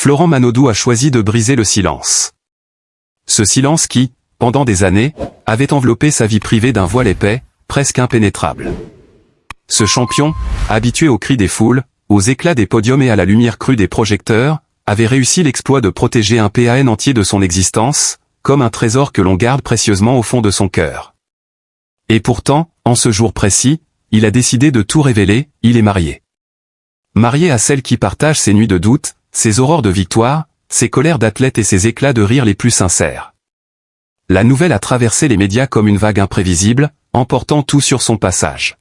Florent Manodou a choisi de briser le silence. Ce silence qui, pendant des années, avait enveloppé sa vie privée d'un voile épais, presque impénétrable. Ce champion, habitué aux cris des foules, aux éclats des podiums et à la lumière crue des projecteurs, avait réussi l'exploit de protéger un PAN entier de son existence, comme un trésor que l'on garde précieusement au fond de son cœur. Et pourtant, en ce jour précis, il a décidé de tout révéler, il est marié. Marié à celle qui partage ses nuits de doute, ses aurores de victoire, ses colères d'athlète et ses éclats de rire les plus sincères. La nouvelle a traversé les médias comme une vague imprévisible, emportant tout sur son passage.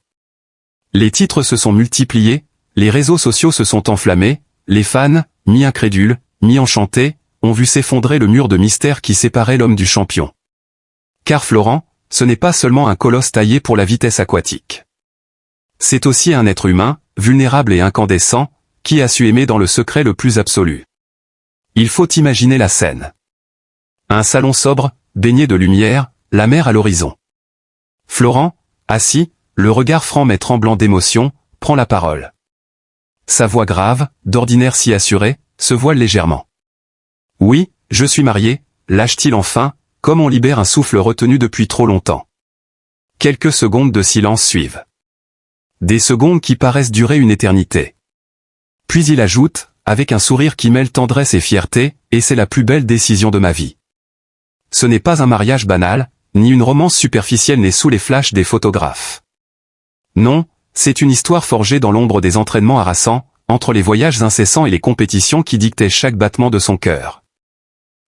Les titres se sont multipliés, les réseaux sociaux se sont enflammés, les fans, mi-incrédules, mi-enchantés, ont vu s'effondrer le mur de mystère qui séparait l'homme du champion. Car Florent, ce n'est pas seulement un colosse taillé pour la vitesse aquatique. C'est aussi un être humain, vulnérable et incandescent, qui a su aimer dans le secret le plus absolu. Il faut imaginer la scène. Un salon sobre, baigné de lumière, la mer à l'horizon. Florent, assis, le regard franc mais tremblant d'émotion, prend la parole. Sa voix grave, d'ordinaire si assurée, se voile légèrement. « Oui, je suis marié », lâche-t-il enfin, comme on libère un souffle retenu depuis trop longtemps. Quelques secondes de silence suivent. Des secondes qui paraissent durer une éternité. Puis il ajoute, avec un sourire qui mêle tendresse et fierté, « Et c'est la plus belle décision de ma vie. » Ce n'est pas un mariage banal, ni une romance superficielle née sous les flashs des photographes. Non, c'est une histoire forgée dans l'ombre des entraînements harassants, entre les voyages incessants et les compétitions qui dictaient chaque battement de son cœur.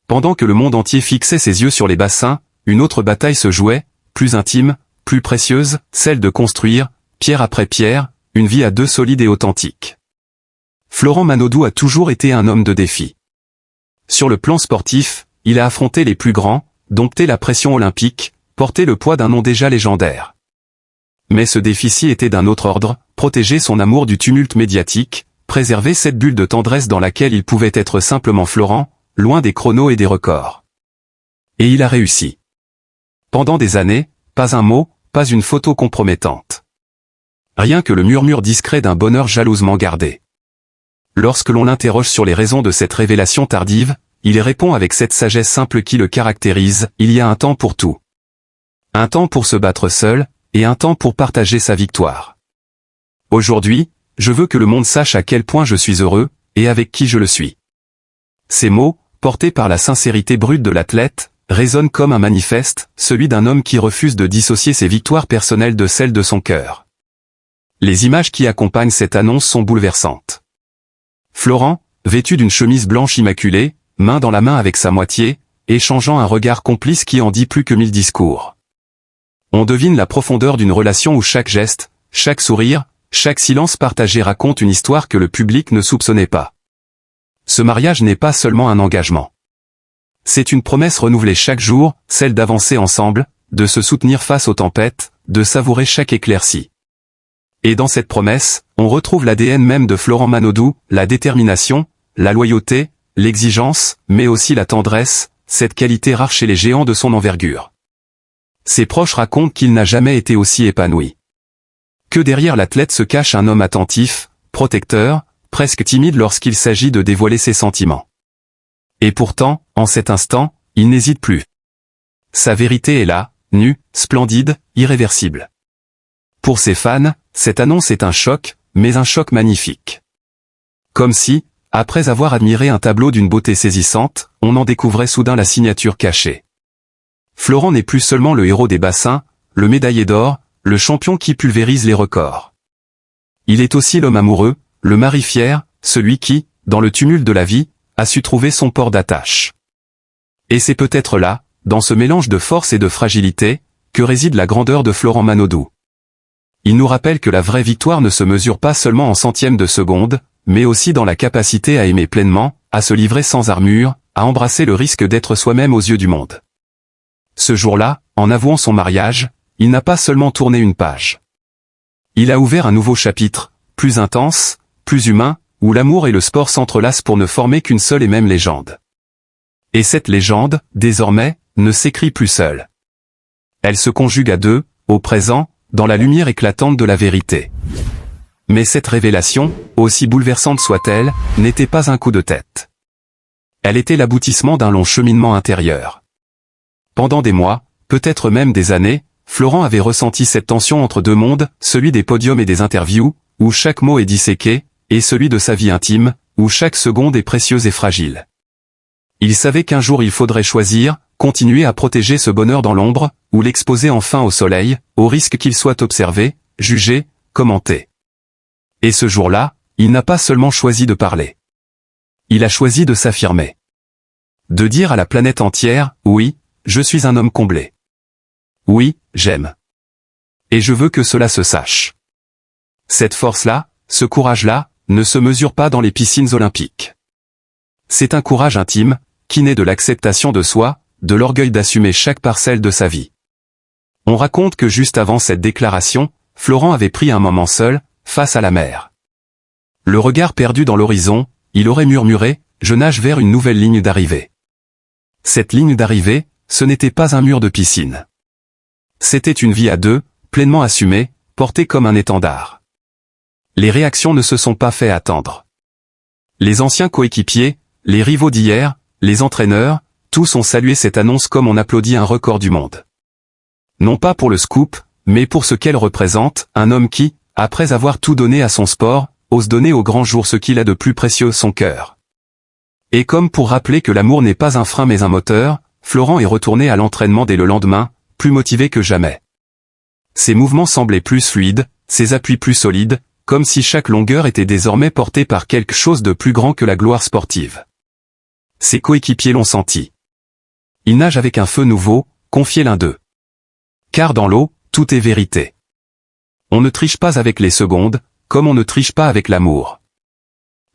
Pendant que le monde entier fixait ses yeux sur les bassins, une autre bataille se jouait, plus intime, plus précieuse, celle de construire, pierre après pierre, une vie à deux solide et authentique. Florent Manodou a toujours été un homme de défi. Sur le plan sportif, il a affronté les plus grands, dompté la pression olympique, porté le poids d'un nom déjà légendaire. Mais ce défi-ci était d'un autre ordre, protéger son amour du tumulte médiatique, préserver cette bulle de tendresse dans laquelle il pouvait être simplement Florent, loin des chronos et des records. Et il a réussi. Pendant des années, pas un mot, pas une photo compromettante. Rien que le murmure discret d'un bonheur jalousement gardé. Lorsque l'on l'interroge sur les raisons de cette révélation tardive, il y répond avec cette sagesse simple qui le caractérise, il y a un temps pour tout. Un temps pour se battre seul, et un temps pour partager sa victoire. Aujourd'hui, je veux que le monde sache à quel point je suis heureux, et avec qui je le suis. Ces mots, portés par la sincérité brute de l'athlète, résonnent comme un manifeste, celui d'un homme qui refuse de dissocier ses victoires personnelles de celles de son cœur. Les images qui accompagnent cette annonce sont bouleversantes. Florent, vêtu d'une chemise blanche immaculée, main dans la main avec sa moitié, échangeant un regard complice qui en dit plus que 1000 discours. On devine la profondeur d'une relation où chaque geste, chaque sourire, chaque silence partagé raconte une histoire que le public ne soupçonnait pas. Ce mariage n'est pas seulement un engagement. C'est une promesse renouvelée chaque jour, celle d'avancer ensemble, de se soutenir face aux tempêtes, de savourer chaque éclaircie. Et dans cette promesse, on retrouve l'ADN même de Florent Manodou, la détermination, la loyauté, l'exigence, mais aussi la tendresse, cette qualité rare chez les géants de son envergure. Ses proches racontent qu'il n'a jamais été aussi épanoui. Que derrière l'athlète se cache un homme attentif, protecteur, presque timide lorsqu'il s'agit de dévoiler ses sentiments. Et pourtant, en cet instant, il n'hésite plus. Sa vérité est là, nue, splendide, irréversible. Pour ses fans, cette annonce est un choc, mais un choc magnifique. Comme si, après avoir admiré un tableau d'une beauté saisissante, on en découvrait soudain la signature cachée. Florent n'est plus seulement le héros des bassins, le médaillé d'or, le champion qui pulvérise les records. Il est aussi l'homme amoureux, le mari fier, celui qui, dans le tumulte de la vie, a su trouver son port d'attache. Et c'est peut-être là, dans ce mélange de force et de fragilité, que réside la grandeur de Florent Manodou. Il nous rappelle que la vraie victoire ne se mesure pas seulement en centièmes de seconde, mais aussi dans la capacité à aimer pleinement, à se livrer sans armure, à embrasser le risque d'être soi-même aux yeux du monde. Ce jour-là, en avouant son mariage, il n'a pas seulement tourné une page. Il a ouvert un nouveau chapitre, plus intense, plus humain, où l'amour et le sport s'entrelacent pour ne former qu'une seule et même légende. Et cette légende, désormais, ne s'écrit plus seule. Elle se conjugue à deux, au présent, dans la lumière éclatante de la vérité. Mais cette révélation, aussi bouleversante soit-elle, n'était pas un coup de tête. Elle était l'aboutissement d'un long cheminement intérieur. Pendant des mois, peut-être même des années, Florent avait ressenti cette tension entre deux mondes, celui des podiums et des interviews, où chaque mot est disséqué, et celui de sa vie intime, où chaque seconde est précieuse et fragile. Il savait qu'un jour il faudrait choisir, continuer à protéger ce bonheur dans l'ombre, ou l'exposer enfin au soleil, au risque qu'il soit observé, jugé, commenté. Et ce jour-là, il n'a pas seulement choisi de parler. Il a choisi de s'affirmer. De dire à la planète entière, oui, je suis un homme comblé. Oui, j'aime. Et je veux que cela se sache. Cette force-là, ce courage-là, ne se mesure pas dans les piscines olympiques. C'est un courage intime, qui naît de l'acceptation de soi, de l'orgueil d'assumer chaque parcelle de sa vie. On raconte que juste avant cette déclaration, Florent avait pris un moment seul, face à la mer. Le regard perdu dans l'horizon, il aurait murmuré, « Je nage vers une nouvelle ligne d'arrivée ». Cette ligne d'arrivée, ce n'était pas un mur de piscine. C'était une vie à deux, pleinement assumée, portée comme un étendard. Les réactions ne se sont pas fait attendre. Les anciens coéquipiers, les rivaux d'hier, les entraîneurs, tous ont salué cette annonce comme on applaudit un record du monde. Non pas pour le scoop, mais pour ce qu'elle représente, un homme qui, après avoir tout donné à son sport, ose donner au grand jour ce qu'il a de plus précieux, son cœur. Et comme pour rappeler que l'amour n'est pas un frein mais un moteur, Florent est retourné à l'entraînement dès le lendemain, plus motivé que jamais. Ses mouvements semblaient plus fluides, ses appuis plus solides, comme si chaque longueur était désormais portée par quelque chose de plus grand que la gloire sportive. Ses coéquipiers l'ont senti. Il nage avec un feu nouveau, confiait l'un d'eux. Car dans l'eau, tout est vérité. On ne triche pas avec les secondes, comme on ne triche pas avec l'amour.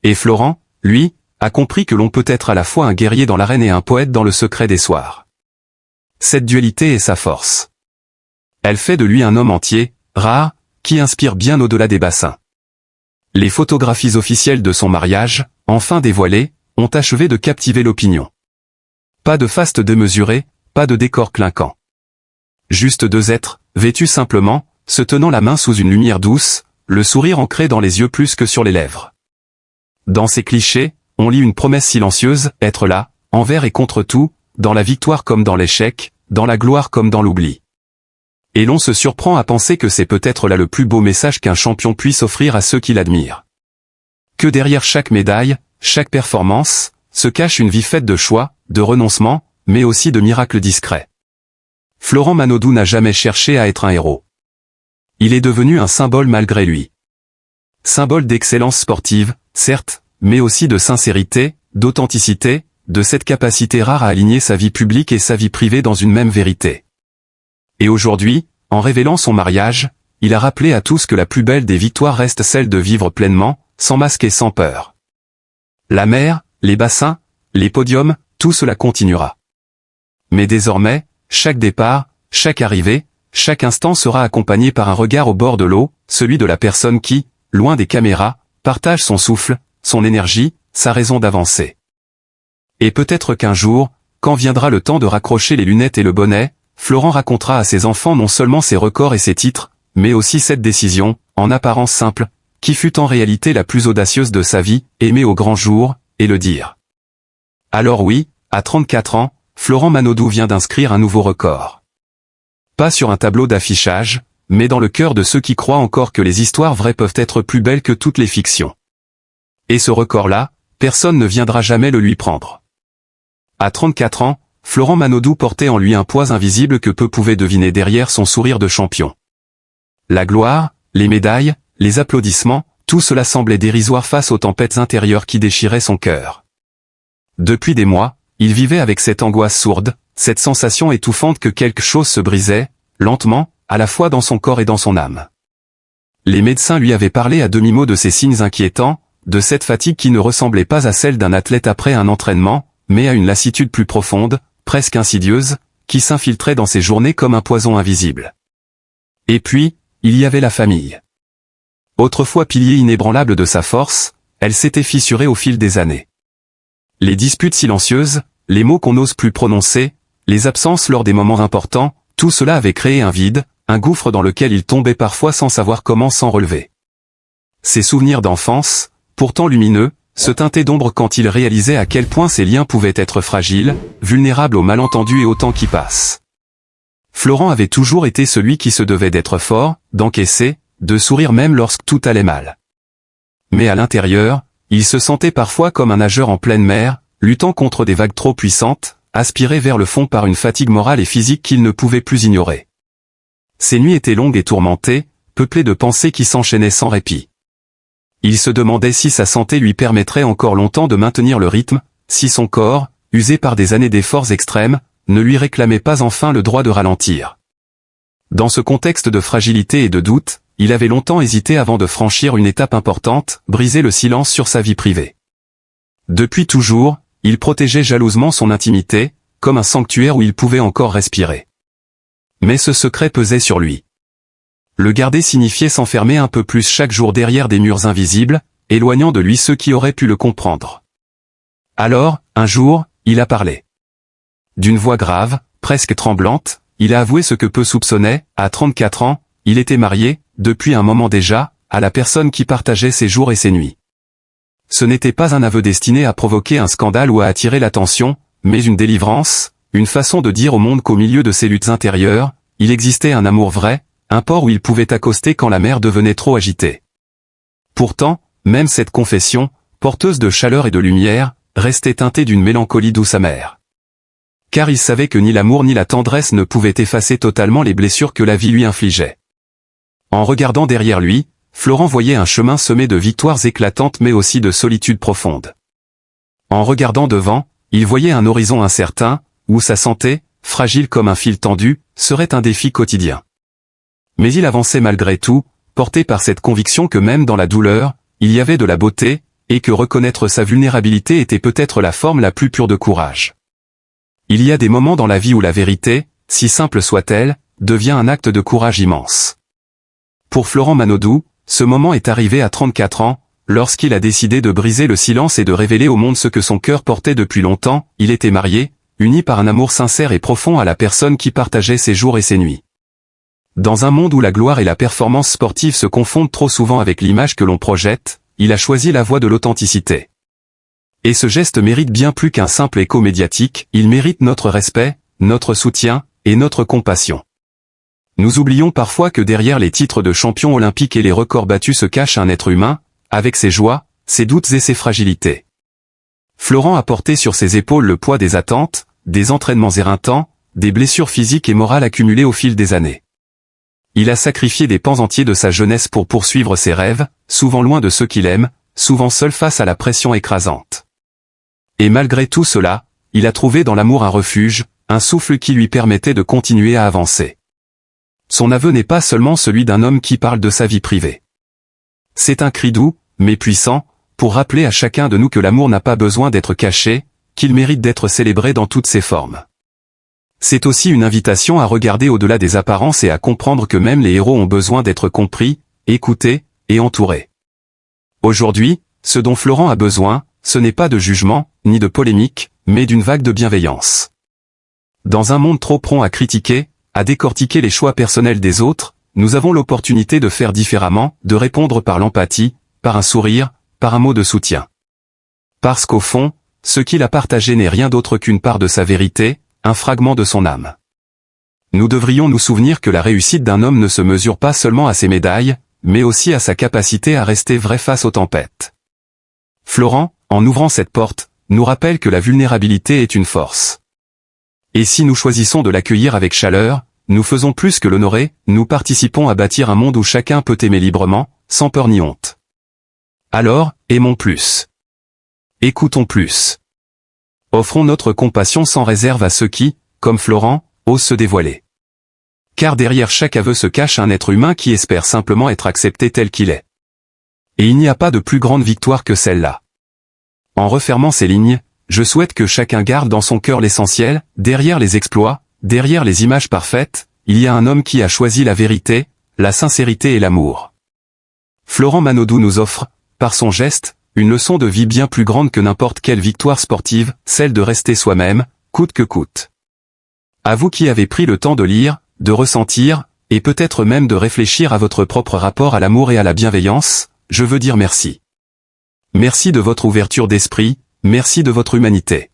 Et Florent, lui, a compris que l'on peut être à la fois un guerrier dans l'arène et un poète dans le secret des soirs. Cette dualité est sa force. Elle fait de lui un homme entier, rare, qui inspire bien au-delà des bassins. Les photographies officielles de son mariage, enfin dévoilées, ont achevé de captiver l'opinion. Pas de faste démesuré, pas de décor clinquant. Juste deux êtres, vêtus simplement, se tenant la main sous une lumière douce, le sourire ancré dans les yeux plus que sur les lèvres. Dans ces clichés, on lit une promesse silencieuse, être là, envers et contre tout, dans la victoire comme dans l'échec, dans la gloire comme dans l'oubli. Et l'on se surprend à penser que c'est peut-être là le plus beau message qu'un champion puisse offrir à ceux qui l'admirent. Que derrière chaque médaille, chaque performance, se cache une vie faite de choix, de renoncements, mais aussi de miracles discrets. Florent Manodou n'a jamais cherché à être un héros. Il est devenu un symbole malgré lui. Symbole d'excellence sportive, certes, mais aussi de sincérité, d'authenticité, de cette capacité rare à aligner sa vie publique et sa vie privée dans une même vérité. Et aujourd'hui, en révélant son mariage, il a rappelé à tous que la plus belle des victoires reste celle de vivre pleinement, sans masque et sans peur. La mer, les bassins, les podiums, tout cela continuera. Mais désormais, chaque départ, chaque arrivée, chaque instant sera accompagné par un regard au bord de l'eau, celui de la personne qui, loin des caméras, partage son souffle, son énergie, sa raison d'avancer. Et peut-être qu'un jour, quand viendra le temps de raccrocher les lunettes et le bonnet, Florent racontera à ses enfants non seulement ses records et ses titres, mais aussi cette décision, en apparence simple, qui fut en réalité la plus audacieuse de sa vie, aimer au grand jour, et le dire. Alors oui, à 34 ans, Florent Manodou vient d'inscrire un nouveau record. Pas sur un tableau d'affichage, mais dans le cœur de ceux qui croient encore que les histoires vraies peuvent être plus belles que toutes les fictions. Et ce record-là, personne ne viendra jamais le lui prendre. À 34 ans, Florent Manodou portait en lui un poids invisible que peu pouvaient deviner derrière son sourire de champion. La gloire, les médailles, les applaudissements, tout cela semblait dérisoire face aux tempêtes intérieures qui déchiraient son cœur. Depuis des mois, il vivait avec cette angoisse sourde, cette sensation étouffante que quelque chose se brisait, lentement, à la fois dans son corps et dans son âme. Les médecins lui avaient parlé à demi-mot de ces signes inquiétants, de cette fatigue qui ne ressemblait pas à celle d'un athlète après un entraînement, mais à une lassitude plus profonde, presque insidieuse, qui s'infiltrait dans ses journées comme un poison invisible. Et puis, il y avait la famille. Autrefois pilier inébranlable de sa force, elle s'était fissurée au fil des années. Les disputes silencieuses, les mots qu'on n'ose plus prononcer, les absences lors des moments importants, tout cela avait créé un vide, un gouffre dans lequel il tombait parfois sans savoir comment s'en relever. Ses souvenirs d'enfance, pourtant lumineux, se teintait d'ombre quand il réalisait à quel point ces liens pouvaient être fragiles, vulnérables aux malentendus et au temps qui passe. Florent avait toujours été celui qui se devait d'être fort, d'encaisser, de sourire même lorsque tout allait mal. Mais à l'intérieur, il se sentait parfois comme un nageur en pleine mer, luttant contre des vagues trop puissantes, aspiré vers le fond par une fatigue morale et physique qu'il ne pouvait plus ignorer. Ses nuits étaient longues et tourmentées, peuplées de pensées qui s'enchaînaient sans répit. Il se demandait si sa santé lui permettrait encore longtemps de maintenir le rythme, si son corps, usé par des années d'efforts extrêmes, ne lui réclamait pas enfin le droit de ralentir. Dans ce contexte de fragilité et de doute, il avait longtemps hésité avant de franchir une étape importante, briser le silence sur sa vie privée. Depuis toujours, il protégeait jalousement son intimité, comme un sanctuaire où il pouvait encore respirer. Mais ce secret pesait sur lui. Le garder signifiait s'enfermer un peu plus chaque jour derrière des murs invisibles, éloignant de lui ceux qui auraient pu le comprendre. Alors, un jour, il a parlé. D'une voix grave, presque tremblante, il a avoué ce que peu soupçonnaient. À 34 ans, il était marié, depuis un moment déjà, à la personne qui partageait ses jours et ses nuits. Ce n'était pas un aveu destiné à provoquer un scandale ou à attirer l'attention, mais une délivrance, une façon de dire au monde qu'au milieu de ses luttes intérieures, il existait un amour vrai, un port où il pouvait accoster quand la mer devenait trop agitée. Pourtant, même cette confession, porteuse de chaleur et de lumière, restait teintée d'une mélancolie douce amère. Car il savait que ni l'amour ni la tendresse ne pouvaient effacer totalement les blessures que la vie lui infligeait. En regardant derrière lui, Florent voyait un chemin semé de victoires éclatantes mais aussi de solitude profonde. En regardant devant, il voyait un horizon incertain, où sa santé, fragile comme un fil tendu, serait un défi quotidien. Mais il avançait malgré tout, porté par cette conviction que même dans la douleur, il y avait de la beauté, et que reconnaître sa vulnérabilité était peut-être la forme la plus pure de courage. Il y a des moments dans la vie où la vérité, si simple soit-elle, devient un acte de courage immense. Pour Florent Manodou, ce moment est arrivé à 34 ans, lorsqu'il a décidé de briser le silence et de révéler au monde ce que son cœur portait depuis longtemps. Il était marié, uni par un amour sincère et profond à la personne qui partageait ses jours et ses nuits. Dans un monde où la gloire et la performance sportive se confondent trop souvent avec l'image que l'on projette, il a choisi la voie de l'authenticité. Et ce geste mérite bien plus qu'un simple écho médiatique, il mérite notre respect, notre soutien, et notre compassion. Nous oublions parfois que derrière les titres de champion olympique et les records battus se cache un être humain, avec ses joies, ses doutes et ses fragilités. Florent a porté sur ses épaules le poids des attentes, des entraînements éreintants, des blessures physiques et morales accumulées au fil des années. Il a sacrifié des pans entiers de sa jeunesse pour poursuivre ses rêves, souvent loin de ceux qu'il aime, souvent seul face à la pression écrasante. Et malgré tout cela, il a trouvé dans l'amour un refuge, un souffle qui lui permettait de continuer à avancer. Son aveu n'est pas seulement celui d'un homme qui parle de sa vie privée. C'est un cri doux, mais puissant, pour rappeler à chacun de nous que l'amour n'a pas besoin d'être caché, qu'il mérite d'être célébré dans toutes ses formes. C'est aussi une invitation à regarder au-delà des apparences et à comprendre que même les héros ont besoin d'être compris, écoutés, et entourés. Aujourd'hui, ce dont Florent a besoin, ce n'est pas de jugement, ni de polémique, mais d'une vague de bienveillance. Dans un monde trop prompt à critiquer, à décortiquer les choix personnels des autres, nous avons l'opportunité de faire différemment, de répondre par l'empathie, par un sourire, par un mot de soutien. Parce qu'au fond, ce qu'il a partagé n'est rien d'autre qu'une part de sa vérité, un fragment de son âme. Nous devrions nous souvenir que la réussite d'un homme ne se mesure pas seulement à ses médailles, mais aussi à sa capacité à rester vrai face aux tempêtes. Florent, en ouvrant cette porte, nous rappelle que la vulnérabilité est une force. Et si nous choisissons de l'accueillir avec chaleur, nous faisons plus que l'honorer, nous participons à bâtir un monde où chacun peut aimer librement, sans peur ni honte. Alors, aimons plus. Écoutons plus. Offrons notre compassion sans réserve à ceux qui, comme Florent, osent se dévoiler. Car derrière chaque aveu se cache un être humain qui espère simplement être accepté tel qu'il est. Et il n'y a pas de plus grande victoire que celle-là. En refermant ces lignes, je souhaite que chacun garde dans son cœur l'essentiel, derrière les exploits, derrière les images parfaites, il y a un homme qui a choisi la vérité, la sincérité et l'amour. Florent Manodou nous offre, par son geste, une leçon de vie bien plus grande que n'importe quelle victoire sportive, celle de rester soi-même, coûte que coûte. À vous qui avez pris le temps de lire, de ressentir, et peut-être même de réfléchir à votre propre rapport à l'amour et à la bienveillance, je veux dire merci. Merci de votre ouverture d'esprit, merci de votre humanité.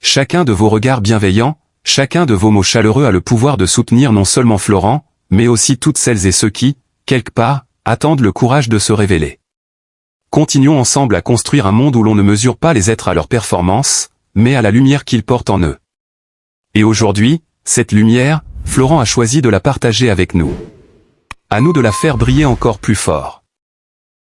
Chacun de vos regards bienveillants, chacun de vos mots chaleureux a le pouvoir de soutenir non seulement Florent, mais aussi toutes celles et ceux qui, quelque part, attendent le courage de se révéler. Continuons ensemble à construire un monde où l'on ne mesure pas les êtres à leur performance, mais à la lumière qu'ils portent en eux. Et aujourd'hui, cette lumière, Florent a choisi de la partager avec nous. À nous de la faire briller encore plus fort.